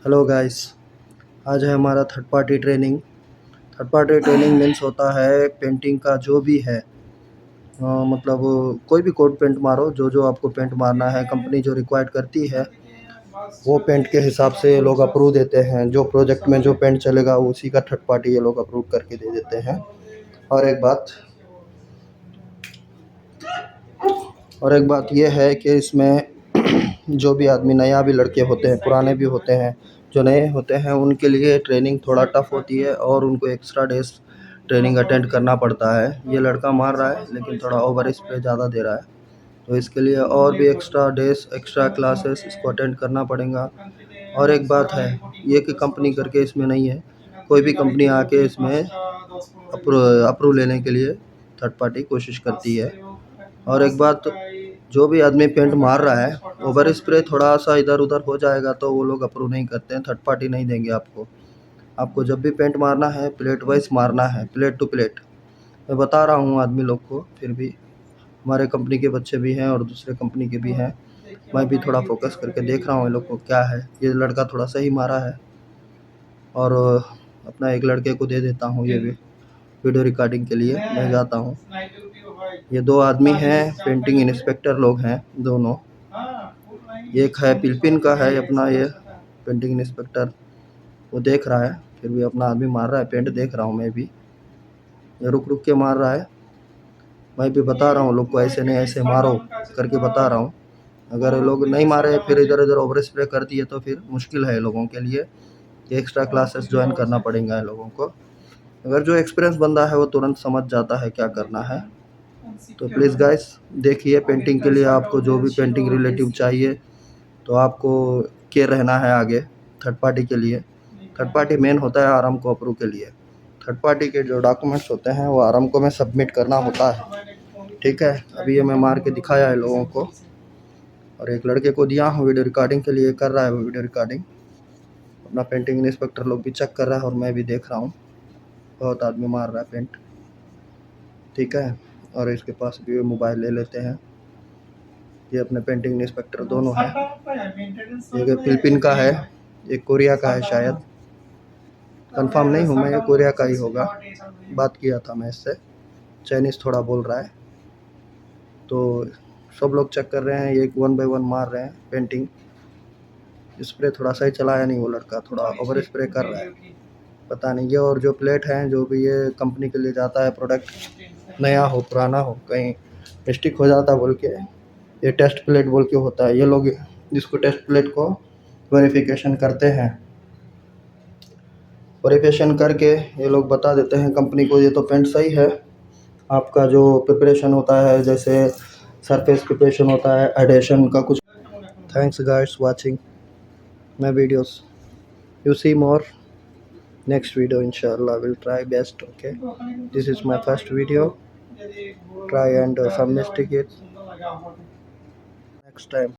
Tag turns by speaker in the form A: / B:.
A: Hello guys. आज है हमारा third party training. Third party training means होता है पेंटिंग का जो भी है, मतलब कोई भी कोड पेंट मारो, जो जो आपको पेंट मारना है कंपनी जो रिक्वायर्ड करती है वो पेंट के हिसाब से ये लोग अप्रूव देते हैं। जो प्रोजेक्ट में जो पेंट चलेगा उसी का थर्ड पार्टी ये लोग अप्रूव करके दे देते हैं। और एक बात ये है कि इसमें जो भी आदमी, नया भी लड़के होते हैं, पुराने भी होते हैं, जो नए होते हैं उनके लिए ट्रेनिंग थोड़ा टफ होती है और उनको एक्स्ट्रा डेज ट्रेनिंग अटेंड करना पड़ता है। ये लड़का मार रहा है लेकिन थोड़ा ओवर स्प्रे ज़्यादा दे रहा है, तो इसके लिए और भी एक्स्ट्रा डेज, एक्स्ट्रा क्लासेस इसको अटेंड करना पड़ेगा। और एक बात है ये कि कंपनी करके इसमें नहीं है, कोई भी कंपनी आके इसमें अप्रूव लेने के लिए थर्ड पार्टी कोशिश करती है। और एक बात, जो भी आदमी पेंट मार रहा है, ओवर स्प्रे थोड़ा सा इधर उधर हो जाएगा तो वो लोग अप्रूव नहीं करते हैं, थर्ड पार्टी नहीं देंगे आपको। आपको जब भी पेंट मारना है प्लेट वाइज मारना है, प्लेट टू प्लेट। मैं बता रहा हूँ आदमी लोग को, फिर भी हमारे कंपनी के बच्चे भी हैं और दूसरे कंपनी के भी हैं। मैं भी थोड़ा फोकस करके देख रहा हूँ ये लोग को क्या है। ये लड़का थोड़ा सही मारा है और अपना एक लड़के को दे देता हूँ ये भी वीडियो रिकॉर्डिंग के लिए। मैं जाता हूँ। ये दो आदमी हैं, पेंटिंग इंस्पेक्टर लोग हैं दोनों। एक है फिलिपीन का है अपना ये पेंटिंग इंस्पेक्टर, वो देख रहा है, फिर भी अपना आदमी मार रहा है पेंट। देख रहा हूँ मैं भी, ये रुक रुक के मार रहा है। मैं भी बता रहा हूँ लोग को ऐसे नहीं ऐसे मारो करके बता रहा हूँ। अगर लोग नहीं मारे फिर इधर उधर ओवर स्प्रे कर दिए तो फिर मुश्किल है लोगों के लिए। एक्स्ट्रा क्लासेस ज्वाइन करना पड़ेगा इन लोगों को। अगर जो एक्सपीरियंस बंदा है वो तुरंत समझ जाता है क्या करना है। तो प्लीज़ गाइस देखिए, पेंटिंग के लिए आपको जो भी पेंटिंग रिलेटिव चाहिए तो आपको केयर रहना है आगे थर्ड पार्टी के लिए। थर्ड पार्टी मेन होता है आराम को अप्रूव के लिए। थर्ड पार्टी के जो डॉक्यूमेंट्स होते हैं वो आराम को में सबमिट करना होता है। ठीक है, अभी ये मैं मार के दिखाया है लोगों को और एक लड़के को दिया हूँ वीडियो रिकॉर्डिंग के लिए, कर रहा है वो वीडियो रिकॉर्डिंग। अपना पेंटिंग इंस्पेक्टर लोग भी चेक कर रहा है और मैं भी देख रहा हूँ। बहुत आदमी मार रहा है पेंट, ठीक है। और इसके पास भी मोबाइल ले लेते हैं। ये अपने पेंटिंग इंस्पेक्टर दोनों हैं, एक फिलिपीन का है, एक कोरिया का है शायद, कंफर्म नहीं हूँ मैं, ये कोरिया का ही होगा। बात किया था मैं इससे, चाइनीज़ थोड़ा बोल रहा है। तो सब लोग चेक कर रहे हैं, ये वन बाय वन मार रहे हैं पेंटिंग। स्प्रे थोड़ा सही चलाया नहीं वो लड़का, थोड़ा ओवर स्प्रे कर रहा है, पता नहीं। ये और जो प्लेट हैं, जो भी ये कंपनी के लिए जाता है प्रोडक्ट, नया हो पुराना हो, कहीं मिस्टेक हो जाता बोल के, ये टेस्ट प्लेट बोल के होता है। ये लोग जिसको टेस्ट प्लेट को वेरिफिकेशन करते हैं, वेरिफिकेशन करके ये लोग बता देते हैं कंपनी को ये तो पेंट सही है। आपका जो प्रिपरेशन होता है, जैसे सरफेस प्रिपरेशन होता है, एडेशन का कुछ। Thanks guys watching my videos, you see more next video inshallah. Will try best. Okay, this is my first video. Try and some mistake it next time.